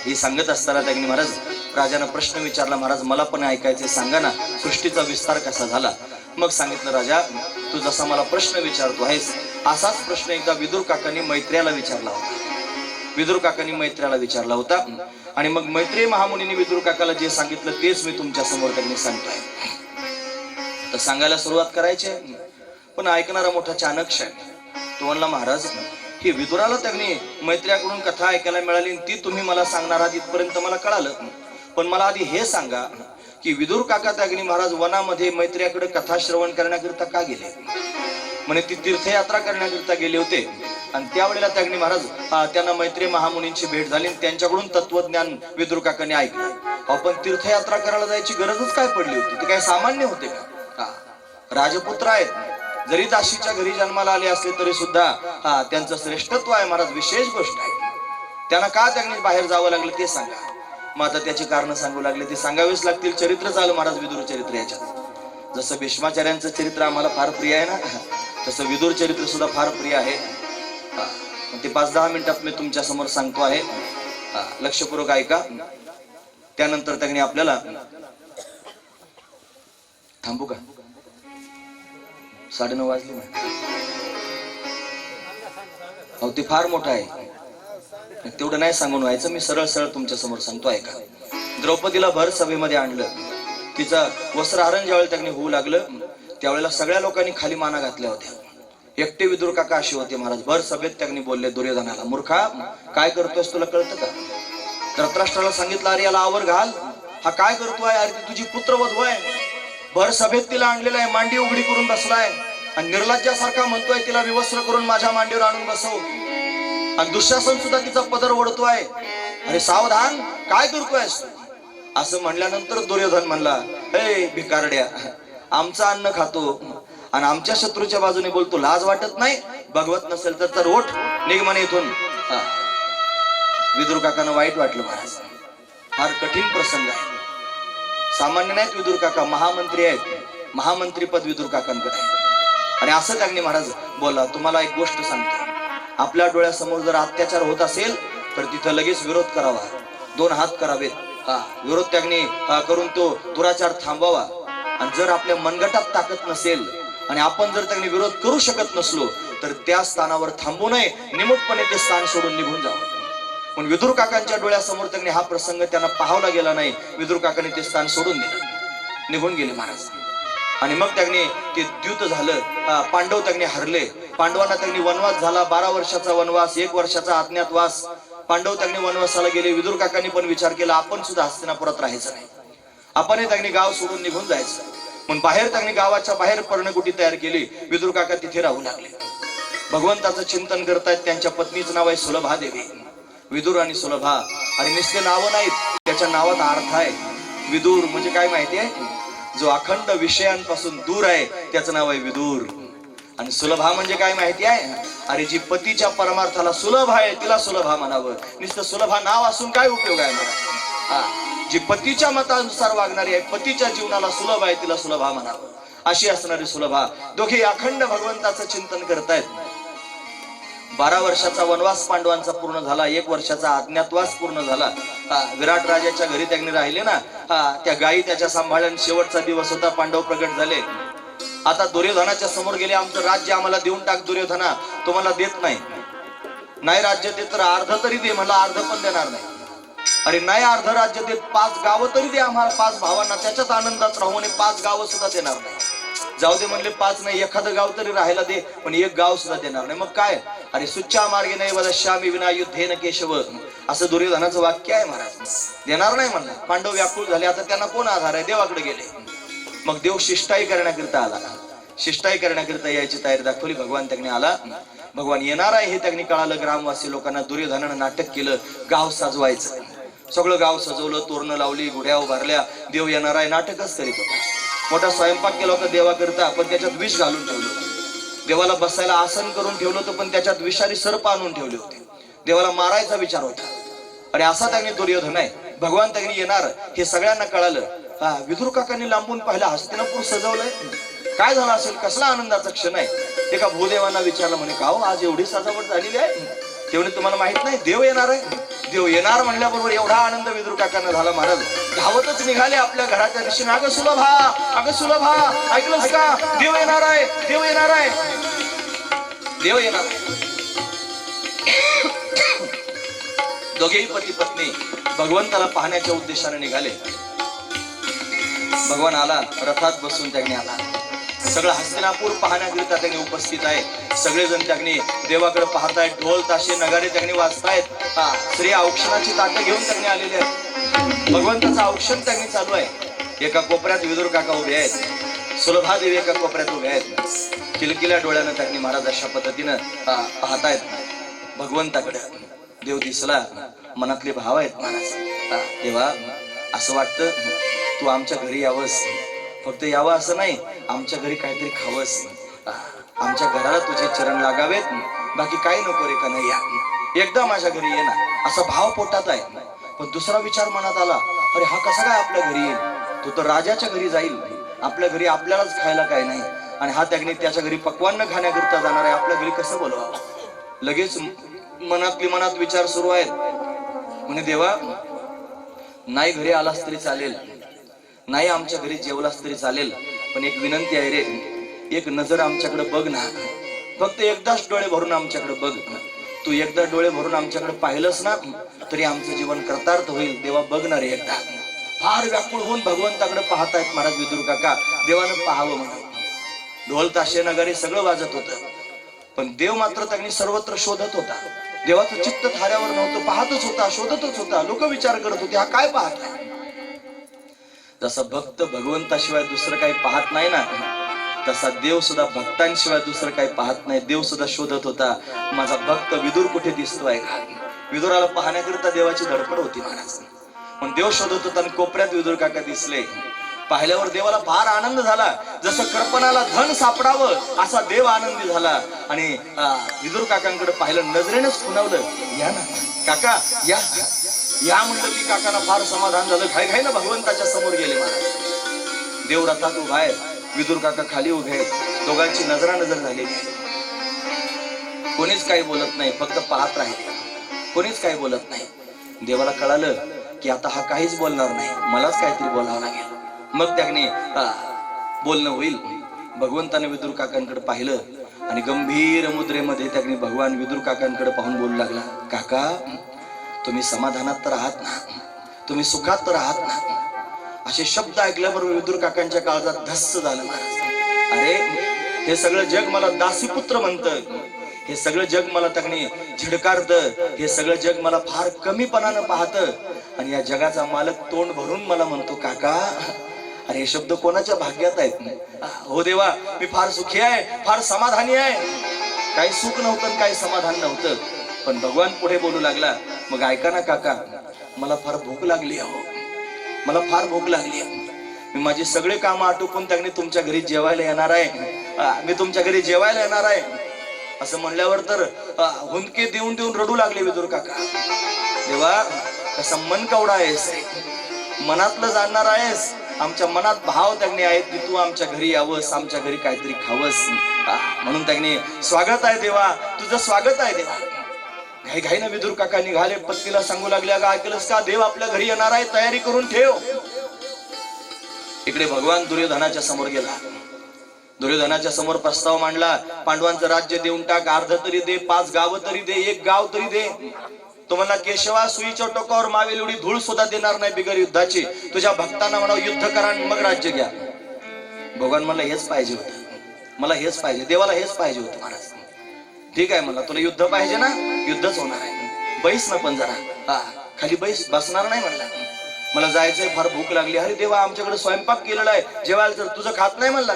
ही सांगत असताना त्यांनी महाराज राजाने प्रश्न विचारला, महाराज मला पण ऐकायचे, सांगा ना सृष्टीचा विस्तार कसा झाला? मग सांगितलं, राजा तू जसा मला प्रश्न विचारतो आहेस असाच प्रश्न एकदा विदुर काकांनी मैत्र्याला विचारला होता. विदुर काकांनी मैत्र्याला विचारला होता आणि मग मैत्रेय महामुनींनी विदुर काकाला जे सांगितलं तेच मी तुमच्या समोर त्यांनी सांगतोय. तर सांगायला सुरुवात करायची, पण ऐकणारा मोठा चाणक्य आहे. तो म्हणला, महाराज ही विदुराला त्यांनी मैत्र्याकडून कथा ऐकायला मिळाली, ती तुम्ही मला सांगणार आहात इथपर्यंत मला कळालं. पण मला आधी हे सांगा की विदुर काका त्यागनी महाराज वनामध्ये मैत्र्याकडे कथा श्रवण करण्याकरिता का गेले? म्हणे ती तीर्थयात्रा करण्याकरिता गेले होते. आणि त्यावेळेला त्यागनी महाराज त्यांना मैत्रेय महामुनींची भेट झाली, त्यांच्याकडून तत्वज्ञान विदुर काकांनी ऐकलं. आपण तीर्थयात्रा करायला जायची गरजच काय पडली होती? ते काय सामान्य होते का? राजपुत्र आहेत, जरी दाशीच्या घरी जन्माला आले असले तरी सुद्धा त्यांचं श्रेष्ठत्व आहे महाराज, विशेष गोष्ट आहे. त्यांना का त्यांनी बाहेर जावं लागलं ते सांगा. मग आता त्याची कारण सांगू लागले, ते सांगावेच लागतील. चरित्र चालू महाराज विदुर चरित्र याच्यात. जसं भीष्माचार्यांचं चरित्र आम्हाला फार प्रिय आहे ना, तसं विदुर चरित्र सुद्धा फार प्रिय आहे. ते 5-10 मिनिटात मी तुमच्या समोर सांगतो आहे, लक्षपूर्वक ऐका. त्यानंतर त्यांनी आपल्याला थांबू का? 9:30 वाजले ना. अहो ते फार मोठं आहे, तेवढं नाही सांगून व्हायचं. मी सरळ सरळ तुमच्या समोर सांगतो ऐका. द्रौपदीला भर सभेमध्ये आणलं. तिचं वस्त्रहरण ज्यावेळेला त्यांनी होऊ लागलं त्यावेळेला सगळ्या लोकांनी खाली माना घातल्या होत्या. एकटे विदुर काका असे होते महाराज. भर सभेत त्यांनी बोलले दुर्योधनाला, मूर्खा काय करतोस, तुला कळतं का? धृतराष्ट्राला सांगितलं, अरे याला आवर घाल, हा काय करतोय? अरे ती तुझी पुत्रवधू आहे. भर सभेत तिला आणलेला आहे, मांडी उघडी करून बसलाय आणि निर्लज्जासारखा म्हणतोय तिला विवस्त्र करून माझ्या मांडीवर आणून बसव. आणि दुःशासन सुद्धा तिचा पदर ओढतोय. अरे सावधान, काय करतोयस? असं म्हणल्यानंतर दुर्योधन म्हणला, हे भिकारड्या, आमचं अन्न खातो आणि आमच्या शत्रूच्या बाजूने बोलतो, लाज वाटत नाही? भगवत नसेल तर ओठ निघ म्हणे इथून. विदुर काकांना वाईट वाटलं महाराज. फार कठीण प्रसंग आहे. सामान्य नाहीत विदुर काका, महामंत्री आहेत. महामंत्री पद विदुर काकांकडे आहे. आणि असं त्यांनी महाराज बोला, तुम्हाला एक गोष्ट सांगतो, आपल्या डोळ्यासमोर जर अत्याचार होत असेल तर तिथं लगेच विरोध करावा, 2 हात करावेत. विरोध त्यांनी करून तो दुराचार थांबवावा. आणि जर आपल्या मनगटात ताकद नसेल आणि आपण जर त्यांनी विरोध करू शकत नसलो तर त्या स्थानावर थांबू नये, निमूटपणे ते स्थान सोडून निघून जावं. पण विदुर काकांच्या डोळ्यासमोर त्यांनी हा प्रसंग त्यांना पाहावला गेला नाही. विदुर काकांनी ते स्थान सोडून दिलं, निघून गेले महाराज. आणि मग त्यांनी ते द्यूत झालं, पांडव त्यांनी हरले. पांडवांना त्यांनी वनवास झाला, 12 वर्षाचा वनवास, 1 वर्षाचा अज्ञातवास. पांडव त्यांनी वनवासाला गेले. विदुर काकांनी पण विचार केला आपण सुद्धा हस्तिनापुरात राहायचं नाही, आपण त्यांनी गाव सोडून निघून जायचं. पण बाहेर त्यांनी गावाच्या बाहेर पर्णकुटी तयार केली. विदुर काका तिथे राहू लागले. भगवंताचं चिंतन करतायत. त्यांच्या पत्नीचं नाव आहे सुलभा देवी. विदुर आणि सुलभा, आणि नुसते नावं नाहीत, त्याच्या नावात अर्थ आहे. विदुर म्हणजे काय माहिती आहे? जो अखंड विषयांपासून दूर आहे त्याचं नाव आहे विदुर. आणि सुलभा म्हणजे काय माहिती आहे? अरे जी पतीच्या परमार्थाला सुलभ आहे तिला सुलभा म्हणावं. नुसतं सुलभा नाव असून काय उपयोग आहे मला? जी पतीच्या मतानुसार वागणारी आहे, पतीच्या जीवनाला सुलभ आहे तिला सुलभा म्हणावं, अशी असणारी सुलभा. दोघे अखंड भगवंताचं चिंतन करतायत. 12 वर्षाचा वनवास पांडवांचा पूर्ण झाला, 1 वर्षाचा अज्ञातवास पूर्ण झाला. विराट राजाच्या घरी त्यांनी राहिले ना, त्या गायी त्याच्या सांभाळून शेवटचा दिवस होता. पांडव प्रगट झाले. आता दुर्योधनाच्या समोर गेले. आमचं राज्य आम्हाला देऊन टाक दुर्योधना, तुम्हाला देत नाही राज्य देत तर अर्ध तरी दे. मला अर्ध पण देणार नाही. अरे नाही अर्ध राज्य देत, 5 गावं तरी दे आम्हाला, 5 भावांना, त्याच्यात आनंदात राहू. आणि 5 गावं सुद्धा देणार नाही. जाऊ दे म्हणले, 5 नाही, एखादं गाव तरी राहायला दे, पण 1 गाव सुद्धा देणार नाही. मग काय? अरे सुच्चा मार्गे नाही वदश्यामी विना युद्धेन केशव, असं दुर्योधनाचं वाक्य आहे महाराज. देणार नाही म्हणलं. पांडव व्याकुळ झाले. आता त्यांना कोण आधार आहे? देवाकडे गेले. मग देव शिष्टाई करण्याकरिता आला. शिष्टाई करण्याकरिता यायची तयारी दाखवली. भगवान त्यांनी आला. भगवान येणार आहे हे त्यांनी कळालं. ग्रामवासी लोकांना दुर्योधनानं नाटक केलं, गाव सजवायचं. सगळं गाव सजवलं, तोरणं लावली, गुढ्या उभारल्या. देव येणार आहे नाटकच करीत होता. मोठा स्वयंपाक केला होता देवाकरिता, पण त्याच्यात विष घालून ठेवलं होतं. देवाला बसायला आसन करून ठेवलं होतं, पण त्याच्यात विषारी सर्प आणून ठेवले होते. देवाला मारायचा विचार होता. आणि असा त्यांनी दुर्योधन आहे. भगवान त्यांनी येणार हे सगळ्यांना कळालं. विदुर काकांनी लांबून पाहिलं, हस्तिनापूर सजवलंय. काय झालं असेल? कसला आनंदाचा क्षण आहे? एका भूदेवांना विचारलं, म्हणे का हो आज एवढी सजावट झालेली आहे? तेवढे तुम्हाला माहित नाही देव येणार आहे. देव येणार म्हणल्याबरोबर एवढा आनंद विदुर काकांना झाला. महाराज धावतच निघाले आपल्या घराच्या दिशेने. अगं सुलभा, अगं सुलभा, ऐकलंस का? देव येणार आहे, देव येणार आहे, देव येणार आहे. दोघेही पती पत्नी भगवंताला पाहण्याच्या उद्देशाने निघाले. भगवान आला, रथात बसून त्यांनी आला. सगळं हस्तिनापूर पाहण्याकरिता त्यांनी उपस्थित आहे. सगळेजण त्यांनी देवाकडे पाहतायत. ढोल ताशे नगारे त्यांनी वाजतायत. श्री औक्षणाची ताटं घेऊन त्यांनी आलेले आहेत. भगवंताचं औक्षण त्यांनी चालू आहे. एका कोपऱ्यात विदुर काका उभे आहेत. सुलभा देवी एका कोपऱ्यात उभे आहेत. किलकिल्या डोळ्यानं त्यांनी महाराज अशा पद्धतीनं पाहतायत भगवंताकडे. देव दिसला. मनातले भाव आहेत महाराज. देवा असं वाटतं तू आमच्या घरी यावंस. फक्त यावं असं नाही, आमच्या घरी काहीतरी खावंस. आमच्या घराला तुझे चरण लागावेत, बाकी काही नको रे कन्हैया. एकदा माझ्या घरी ये ना, असा भाव पोटात आहे. पण दुसरा विचार मनात आला, अरे हा कसा काय आपल्या घरी येईल? तो तर राजाच्या घरी जाईल. आपल्या घरी आपल्यालाच खायला काय नाही. आणि हा त्याने त्याच्या घरी पक्वान्न खाण्याकरिता जाणार आहे. आपल्या घरी कसं बोलवावं? लगेच मनात विचार सुरू आहेत. म्हणे देवा नाही घरी आलास तरी चालेल, नाही आमच्या घरी जेवलास तरी चालेल, पण एक विनंती आहे रे, एक नजर आमच्याकडे बघ ना. फक्त एकदाच डोळे भरून आमच्याकडे बघ. तू एकदा डोळे भरून आमच्याकडे पाहिलंस ना तरी आमचं जीवन कृतार्थ होईल. देवा बघ ना रे एकदा. फार व्याकुळ होऊन भगवंताकडे पाहतायत महाराज विदुर काका. देवानं पाहावं म्हणून ढोल ताशे नगारे सगळं वाजत होतं, पण देव मात्र त्यांनी सर्वत्र शोधत होता. देवाचं चित्त थाऱ्यावर नव्हतं, पाहतच होता, शोधतच होता. लोक विचार करत होते हा काय पाहत? जसा भक्त भगवंताशिवाय दुसरं काही पाहत नाही ना, तसा देव सुद्धा भक्तांशिवाय दुसरं काही पाहत नाही. देव सुद्धा शोधत होता, माझा भक्त विदुर कुठे दिसतोय का? विदुराला पाहण्याकरिता देवाची धडपड होती महाराज. पण देव शोधत होता आणि कोपऱ्यात विदुर काका दिसले. पाहिल्यावर देवाला फार आनंद झाला. जसं कर्पणाला धन सापडावं असा देव आनंदी झाला. आणि विदुर काकांकडे पाहिलं, नजरेनच खुणावलं, या ना काका या या म्हणलं की काकांना फार समाधान झालं. घाई ना भगवंताच्या समोर गेले महाराज. देव रथात उभा आहे, विदुर काका खाली उभे आहेत. दोघांची नजरानजर झाली. कोणीच काही बोलत नाही, फक्त पाहत राहिले. कोणीच काही बोलत नाही. देवाला कळालं की आता हा काहीच बोलणार नाही, मलाच काहीतरी बोलावं लागेल. मग त्याने बोलणं होईल. भगवंताने विदुर काकांकडे पाहिलं आणि गंभीर मुद्रेमध्ये त्याने भगवान विदुर काकांकडे पाहून बोलू लागला, काका तुम्ही समाधानात तर आहात ना? तुम्ही सुखात तर आहात ना? असे शब्द ऐकल्याबरोबर विदुर काकांच्या काळजात धस्स झालं महाराज. अरे हे सगळं जग मला दासीपुत्र म्हणतं, हे सगळं जग मला तगणे झिडकारतं, हे सगळं जग मला फार कमीपणानं पाहतं आणि या जगाचा मालक तोंड भरून मला म्हणतो काका. अरे हे शब्द कोणाच्या भाग्यात आहेत? हो देवा, मी फार सुखी आहे, फार समाधानी आहे. काही सुख नव्हतं, काही समाधान नव्हतं, पण भगवान पुढे बोलू लागला, मग ऐका ना काका, मला फार भूक लागली आहे, मला फार भूक लागली आहे. मी माझी सगळे कामं आटोपून त्याने तुमच्या घरी जेवायला येणार आहे, मी तुमच्या घरी जेवायला येणार आहे. असं म्हणल्यावर तर हुंदके देऊन देऊन रडू लागले विदुर काका. देवा, कसा मन कवडा आहेस, मनातलं जाणणार आहेस. आमच्या मनात भाव त्याने आहेत की तू आमच्या घरी यावंस, आमच्या घरी काहीतरी खावंस. म्हणून त्याने स्वागत आहे देवा, तुझं स्वागत आहे देवा. घाई घाईनं विदुर काका निघाले. पत्नीला सांगू लागले, अगं ऐकलंस का, देव आपल्या घरी येणार आहे, तयारी करून ठेव. इकडे भगवान दुर्योधनाच्या समोर गेला. दुर्योधनाच्या समोर प्रस्ताव मांडला, पांडवांचं राज्य देऊन टाक, अर्ध तरी दे, 5 गावं तरी दे, 1 गाव तरी दे. तो म्हणला, केशवा, सुईच्या टोकावर मावेल एवढी धूळ सुद्धा देणार नाही बिगर युद्धाची. तुझ्या भक्तांना म्हणा युद्ध करा मग राज्य घ्या. भगवान मला हेच पाहिजे होतं, मला हेच पाहिजे, देवाला हेच पाहिजे होतं. महाराज ठीक आहे म्हणला, तुला युद्ध पाहिजे ना, युद्धच होणार आहे, बैस ना पण जरा, खाली बैस, बसणार नाही म्हणला. मला जायचंय, फार भूक लागली. अरे देवा, आमच्याकडे स्वयंपाक केलेला आहे, जेवायला तर तुझं खात नाही म्हणला.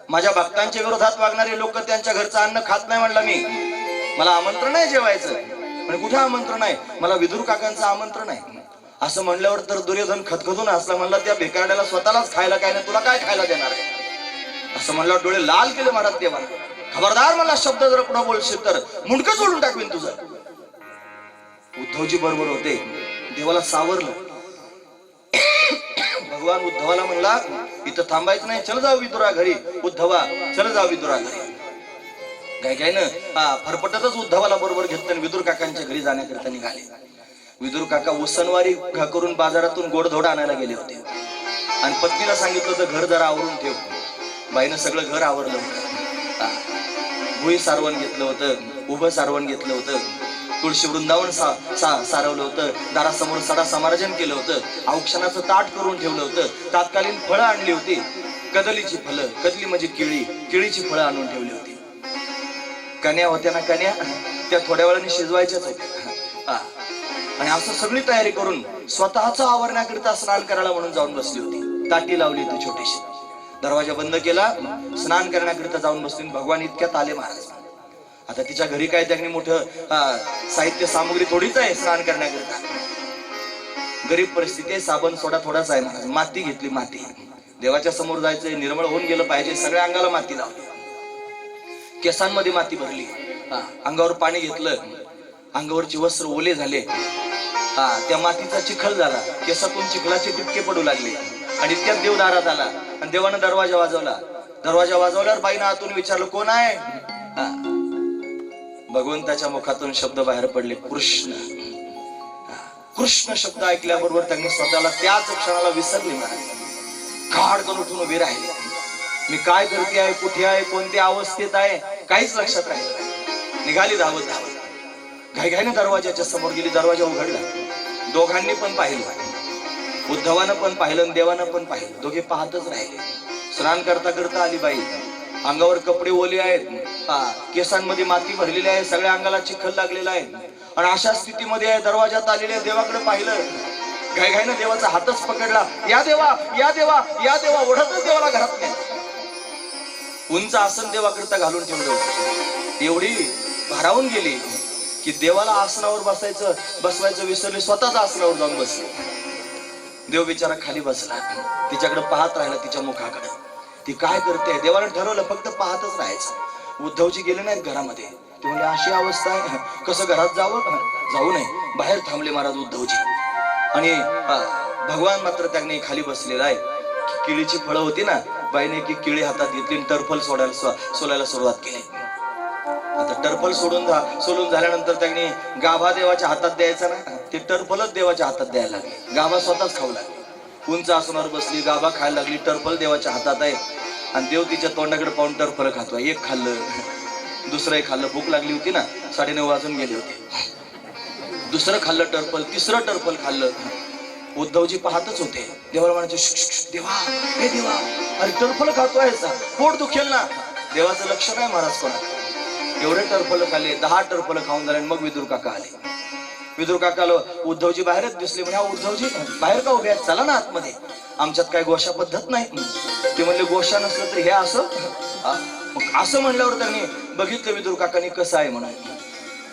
माझ्या भक्तांच्या विरोधात वागणारे लोक त्यांच्या घरचं अन्न खात नाही म्हणला मी. मला आमंत्रण आहे जेवायचं, पण कुठे आमंत्रण आहे, मला विदुर काकांचं आमंत्रण आहे. असं म्हणल्यावर तर दुर्योधन खतखतून हसला. म्हणला, त्या भिकारड्याला स्वतःलाच खायला काय नाही, तुला काय खायला देणार आहे? असं म्हणल्यावर डोळे लाल केले महाराज देवा. खबरदार, मला शब्द जर पुढे बोलशील तर मुंडकं सोडून टाकवीन तुझं. उद्धवजी बरोबर होते, देवाला सावरलं. भगवान उद्धवाला म्हणला, इथं थांबायचं नाही, चल जाऊ विदुरा घरी. उद्धवा, चल जाऊ विदुरा घरी. काय काय ना फरफटतच उद्धवाला बरोबर घेतलं, विदुर काकांच्या घरी जाण्याकरिता निघाले. विदुर काका उसनवारी करून बाजारातून गोडधोड आणायला गेले होते आणि पत्नीला सांगितलं होतं घर जरा आवरून ठेव. बाईनं सगळं घर आवरलं होतं. भुई सारवण घेतलं होतं, उभं सारवण घेतलं होतं, तुळशी वृंदावन सारवलं होतं, दारासमोर सडा समारजन केलं होतं, औक्षणाचं ताट करून ठेवलं होतं, तात्कालीन फळं आणली होती, कदलीची फळं, कदली म्हणजे केळी, केळीची फळं आणून ठेवली होती. कन्या होत्या ना कन्या, त्या थोड्या वेळाने शिजवायच्याच होत्या. आणि असं सगळी तयारी करून स्वतःच आवरण्याकरिता स्नान करायला म्हणून जाऊन बसली होती. ताटी लावली होती छोटीशी, दरवाजा बंद केला, स्नान करण्याकरिता जाऊन बसली. भगवान इतक्यात आले महाराज. आता तिच्या घरी काय त्यांनी मोठं साहित्य सामग्री थोडीच आहे स्नान करण्याकरिता. गरीब परिस्थिती आहे, साबण सोडा थोडाच आहे महाराज. माती घेतली, माती. देवाच्या समोर जायचंय, निर्मळ होऊन गेलं पाहिजे, सगळ्या अंगाला माती लावली, केसांमध्ये माती भरली, अंगावर पाणी घेतलं, अंगावरचे वस्त्र ओले झाले, त्या मातीचा चिखल झाला, केसातून चिखलाचे टिपके पडू लागले. आणि इतक्यात देव दारात आला आणि देवानं दरवाजा वाजवला. दरवाजा वाजवल्यावर बाईनं आतून विचारलं, कोण आहे? भगवंताच्या मुखातून शब्द बाहेर पडले, कृष्ण. कृष्ण शब्द ऐकल्याबरोबर त्यांनी स्वतःला त्याच क्षणाला विसरले महाराज. खाडकन उठून उभे राहिले. मी काय करते आहे, कुठे आहे, कोणत्या अवस्थेत आहे, काहीच लक्षात राहिलं. निघाली धावत धावत, घाईघाईने दरवाजाच्या समोर गेली. दरवाजा उघडला. दोघांनी पण पाहिलं, उद्धवानं पण पाहिलं, देवानं पण पाहिलं. दोघे पाहतच राहिले. स्नान करता करता आली बाई. अंगावर कपडे ओले आहेत, केसांमध्ये माती भरलेली आहे, सगळ्या अंगाला चिखल लागलेला आहे आणि अशा स्थितीमध्ये आहे. दरवाजात आलेल्या देवाकडे पाहिलं, घाईघाईनं देवाचा हातच पकडला. या देवा, या देवा, या देवा, ओढतच देवाला घरात नाही. उंच आसन देवाकरिता घालून ठेवलं होतं. एवढी भारावून गेली की देवाला आसनावर बसवायचं विसरले, स्वतःच आसनावर जाऊन बसले. देव बिचारा खाली बसला, तिच्याकडे पाहत राहिला, तिच्या मुखाकडे. ती काय करते? देवाला ठरवलं फक्त पाहतच राहायचं. उद्धवजी गेले नाहीत घरामध्ये. ते म्हणजे अशी अवस्था आहे, कसं घरात जावं? जाऊ नये, बाहेर थांबले महाराज उद्धवजी. आणि भगवान मात्र त्याने खाली बसलेला आहे. केळीची फळं होती ना, बाईने की केळी हातात घेतली, टरफल सोलायला सुरुवात केली. आता टरफल सोडून झाल्यानंतर त्यांनी गाभा देवाच्या हातात द्यायचा ना, ते टरफलच देवाच्या हातात द्यायला लागले. गाभा स्वतःच खाऊ लागले. उंच आसनावर बसली, गाभा खायला लागली, टरफल देवाच्या हातात आहे आणि देव तिच्या तोंडाकडे पाहून टरफल खातोय. एक खाल्लं, दुसरं खाल्लं, भूक लागली होती ना, 9:30 वाजून गेले होते. दुसरं खाल्लं टरफल, तिसरं टरफल खाल्लं. उद्धवजी पाहतच होते. देवाला म्हणायचे, देवा, हे देवा, अरे टरफल खातोय, पोट दुखेल ना. देवाचं लक्ष नाही महाराज कोणा. एवढे टरफलं खाल्ले, 10 टरफलं खाऊन झाले. मग विदुर काका आले. विदुर काकाला उद्धवजी बाहेरच दिसले. म्हणजे उद्धवजी बाहेर का उभे आहेत, चला ना आतमध्ये, आमच्यात काय गोशा पद्धत नाही. ते म्हणले गोशा नसलं तर हे असं. असं म्हणल्यावर त्यांनी बघितलं विदुर काकांनी कसं आहे म्हणून.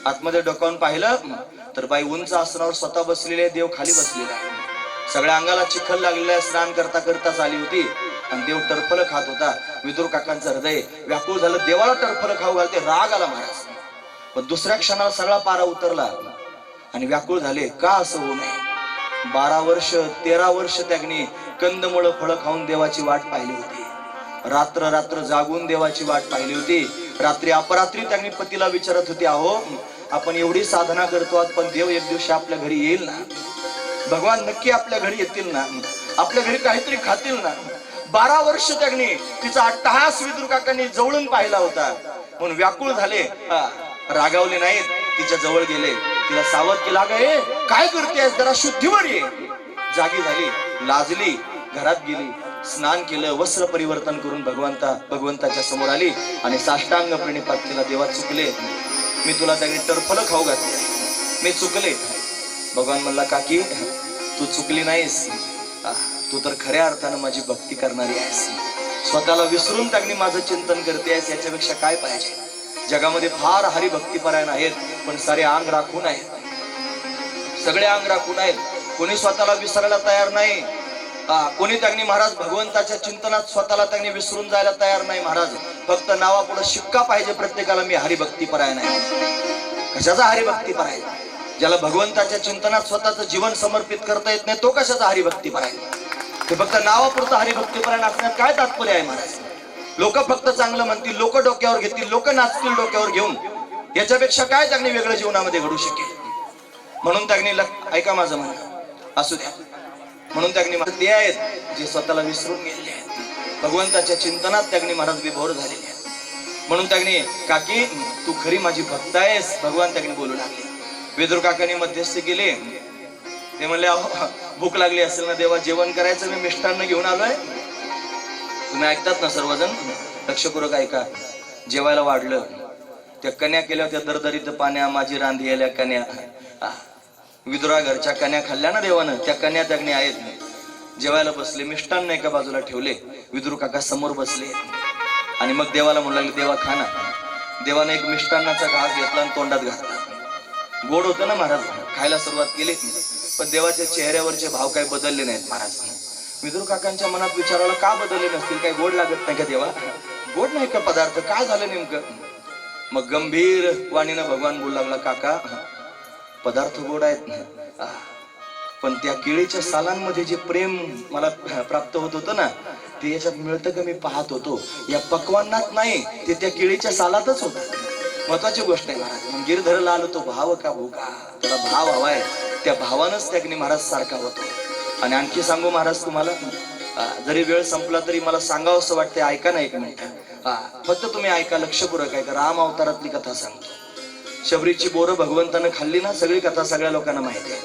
आतमध्ये डोकावून पाहिलं तर बाई उंच आसनावर स्वतः बसलेले, देव खाली बसलेला आहे. सगळ्या अंगाला चिखल लागलेला आहे. स्नान करता करताच आली होती आणि देव टरफलं खात होता. विदुर काकांचं हृदय व्याकुळ झालं. देवाला टरफलं खाऊ घालते, राग आला महाराज. पण दुसऱ्या क्षणाला सगळा पारा उतरला आणि व्याकुळ झाले, का असं होऊ नये. 12 वर्ष 13 वर्ष त्यांनी कंदमुळं फळं खाऊन देवाची वाट पाहिली होती. रात्र रात्र जागून देवाची वाट पाहिली होती. रात्री अपरात्री त्यांनी पतीला विचारत होती, अहो आपण एवढी साधना करतो आहोत, पण देव एक दिवशी आपल्या घरी येईल ना, भगवान नक्की आपल्या घरी येतील ना, आपल्या घरी काहीतरी खातील ना. 12 वर्ष त्यांनी तिचा अट्टहास विदुर काकांनी जवळून पाहिला होता. म्हणून व्याकुळ झाले, रागावले नाहीत. तिच्या जवळ गेले, तिला सावध केला, अगं काय करतेस, जरा शुद्धीवर ये. जागी झाली, लाजली, घरात गेली, स्नान केलं, वस्त्र परिवर्तन करून भगवंताच्या समोर आली आणि साष्टांग प्रणिपात केला. देवा चुकले, मी तुला त्यांनी टरफलं खाऊ घातले, मी चुकले. भगवान म्हणला, काकी तू चुकली नाहीस, तू तर खऱ्या अर्थानं माझी भक्ती करणारी आहेस. स्वतःला विसरून त्यांनी माझं चिंतन करतेस, याच्यापेक्षा काय पाहिजे. जगामध्ये फार हरिभक्तीपरायण आहेत, पण सारे अंग राखून आहेत, सगळे अंग राखून आहेत. कोणी स्वतःला विसरायला तयार नाही. कोणी त्यांनी महाराज भगवंताच्या चिंतनात स्वतःला त्यांनी विसरून जायला तयार नाही. महाराज फक्त नावापुढे शिक्का पाहिजे प्रत्येकाला, मी हरिभक्तीपरायण आहे. कशाचा हरिभक्तीपरायण? ज्याला भगवंताच्या चिंतनात स्वतःचं जीवन समर्पित करता येत नाही, तो कशाचा हरिभक्तीपरायण? ते फक्त नावापुरतं हरिभक्तीपरायण असण्यात काय तात्पर्य आहे महाराज? लोक फक्त चांगलं म्हणतील, लोक डोक्यावर घेतील, लोक नाचतील डोक्यावर घेऊन, याच्यापेक्षा काय त्यांनी वेगळं जीवनामध्ये घडू शकेल. म्हणून त्यांनी ऐका माझं म्हणणं, असू द्या. म्हणून त्यांनी ते आहेत जे स्वतःला विसरून गेलेले आहेत, भगवंताच्या चिंतनात त्यांनी महाराज विभोर झालेले आहेत. म्हणून त्यांनी, काकी तू खरी माझी भक्त आहेस, भगवान त्यांनी बोलू लागले. विदुर काकांनी मध्यस्थी केले. ते म्हणले, अहो भूक लागली असेल ना देवा, जेवण करायचं, मी मिष्टान्न घेऊन आलोय. तुम्ही ऐकतात ना सर्वजण, लक्षपूर्वक ऐका. जेवायला वाढलं, त्या कन्या केल्या होत्या दरदरीत पाण्या, माझी रांधी आल्या कन्या. विदुरा घरच्या कन्या खाल्ल्या ना देवानं, त्या कन्या त्यांनी आहेत. जेवायला बसले, मिष्टान्न एका बाजूला ठेवले, विदुर काका समोर बसले आणि मग देवाला म्हणू लागले, देवा खा ना. देवाने एक मिष्टान्नाचा घास घेतला आणि तोंडात घातला. गोड होतं ना महाराज, खायला सुरुवात केली. पण देवाच्या चेहऱ्यावरचे भाव काही बदलले नाहीत महाराज. विदुर काकांच्या मनात विचारायला, का बदलले नसतील, काही गोड लागत नाही का देवा, गोड नाही का पदार्थ, काय झालं नेमकं? मग गंभीर वाणीनं भगवान बोलू लागला, काका पदार्थ गोड आहेत, पण त्या केळीच्या सालांमध्ये जे प्रेम मला प्राप्त होत होतं ना, ते याच्यात मिळतं का मी पाहत होतो, या पक्वान्नात नाही, ते त्या केळीच्या सालातच होत. महत्वाची गोष्ट आहे महाराज. मग गिरधर लाल तो भाव का भूका, त्याला भाव हवाय, त्या भावानंच त्याने महाराज सारखा होतो. आणि आणखी सांगू महाराज तुम्हाला, जरी वेळ संपला तरी मला सांगावं असं वाटतंय, ऐका ना एक मिनिट. फक्त तुम्ही ऐका, लक्षपूर्वक ऐका. राम अवतारातली कथा सांगतो. शबरीची बोरं भगवंतानं खाल्ली ना, सगळी कथा सगळ्या लोकांना माहिती आहे.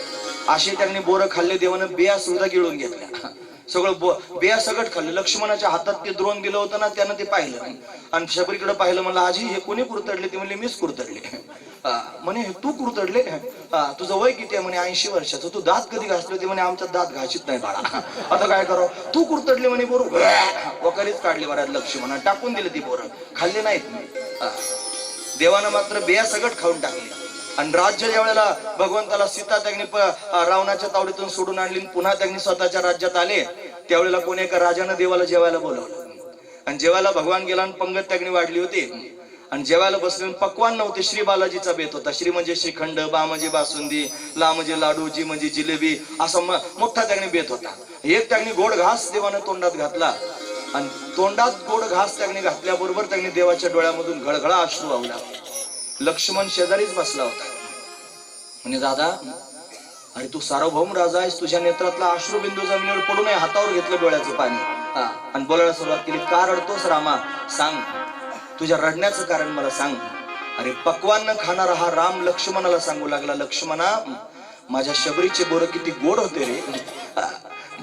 अशी त्यांनी बोरं खाल्ले, देवानं बिया सुद्धा गिळून घेतल्या, सगळं बिया सगळं खाल्लं. लक्ष्मणाच्या हातात ते द्रोण दिलं होतं ना, त्यानं ते पाहिलं आणि शबरीकडे पाहिलं. म्हणलं, आजी हे कोणी कुरतडले? ते म्हणले, मीच कुरतडले. म्हणे, तू कुरतडले? तुझं वय किती आहे? म्हणे 80 वर्षाचं. तू दात कधी घासले? ते म्हणे, आमचा दात घाशीत नाही बाळा. आता काय करावं? तू कुरतडले म्हणे बोरं, वकारीच काढली बऱ्याच. लक्ष्मणा टाकून दिले ती बोरं, खाल्ले नाहीत. देवानं मात्र बिया सगळं खाऊन टाकली. आणि राज्य ज्या वेळेला भगवंताला सीता त्यांनी रावणाच्या तावडीतून सोडून आणली, पुन्हा त्यांनी स्वतःच्या राज्यात आले, त्यावेळेला कोणी एका राजानं देवाला जेवायला बोलवलं. आणि जेवायला भगवान गेला आणि पंगत त्यांनी वाढली होती. आणि जेवायला बसले, पक्वान नव्हते. श्री बालाजीचा बेत होता. श्री म्हणजे श्रीखंड, बा म्हणजे बासुंदी, ला म्हणजे लाडू, जी म्हणजे जिलेबी, असा मोठा त्यांनी बेत होता. एक त्यांनी गोड घास देवानं तोंडात घातला आणि तोंडात गोड घास त्यांनी घातल्याबरोबर त्यांनी देवाच्या डोळ्यामधून घळघळा अश्रू आवला. लक्ष्मण शेजारीच बसला होता. म्हणजे, दादा अरे तू सार्वभौम राजा आहेस, तुझ्या नेत्रातला अश्रुबिंदू जमिनीवर पडू नये. हातावर घेतलं डोळ्याचं पाणी आणि बोलायला सुरुवात केली, का रडतोस रामा, सांग तुझ्या रडण्याचं कारण मला सांग. अरे पक्वान न खाणारा हा राम लक्ष्मणाला सांगू लागला, लक्ष्मणा माझ्या शबरीचे बोरं किती गोड होते रे.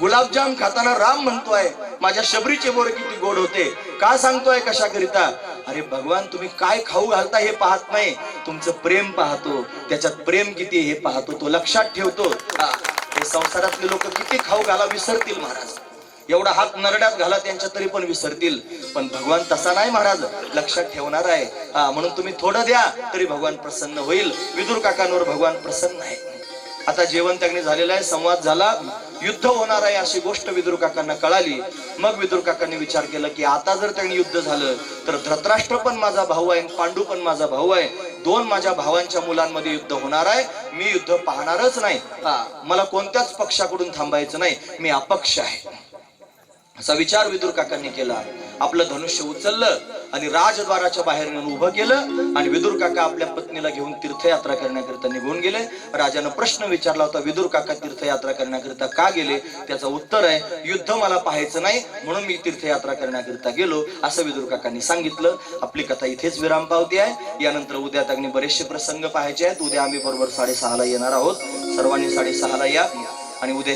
गुलाबजाम खाताना राम म्हणतोय, माझ्या शबरीचे बोरं किती गोड होते. का सांगतोय, कशाकरिता? अरे भगवान तुम्ही काय खाऊ घालता हे पाहत नाही, तुमचं प्रेम पाहतो, त्याच्यात प्रेम किती हे पाहतो, तो लक्षात ठेवतो. हे संसारातले लोक किती खाऊ घाला विसरतील महाराज, एवढा हात नरड्यात घाला त्यांच्या तरी पण विसरतील, पण भगवान तसा नाही महाराज, लक्षात ठेवणार आहे. म्हणून तुम्ही थोडं द्या तरी भगवान प्रसन्न होईल. विदुर काकांवर भगवान प्रसन्न आहे. आता जेवण त्यांनी झालेलं आहे, संवाद झाला, युद्ध होणार आहे अशी गोष्ट विदुर काकांना कळाली. मग विदुर काकांनी विचार केला की आता जर त्यांनी युद्ध झालं तर धृतराष्ट्र पण माझा भाऊ आहे, पांडू पण माझा भाऊ आहे, दोन माझ्या भावांच्या मुलांमध्ये युद्ध होणार आहे, मी युद्ध पाहणारच नाही. मला कोणत्याच पक्षाकडून थांबायचं नाही, मी अपक्ष आहे असा विचार विदुर काकांनी केला. आपलं धनुष्य उचललं आणि राजद्वाराच्या बाहेर नेऊन उभं केलं आणि विदुर काका आपल्या पत्नीला घेऊन तीर्थयात्रा करण्याकरिता निघून गेले. राजानं प्रश्न विचारला होता, विदुर काका तीर्थयात्रा करण्याकरिता का गेले? त्याचं उत्तर आहे, युद्ध मला पाहायचं नाही म्हणून मी तीर्थयात्रा करण्याकरिता गेलो, असं विदुर काकांनी सांगितलं. आपली कथा इथेच विराम पावती आहे. यानंतर उद्या त्यांनी बरेचसे प्रसंग पाहायचे आहेत. उद्या आम्ही बरोबर 6:30ला येणार आहोत. सर्वांनी 6:30ला या आणि उद्या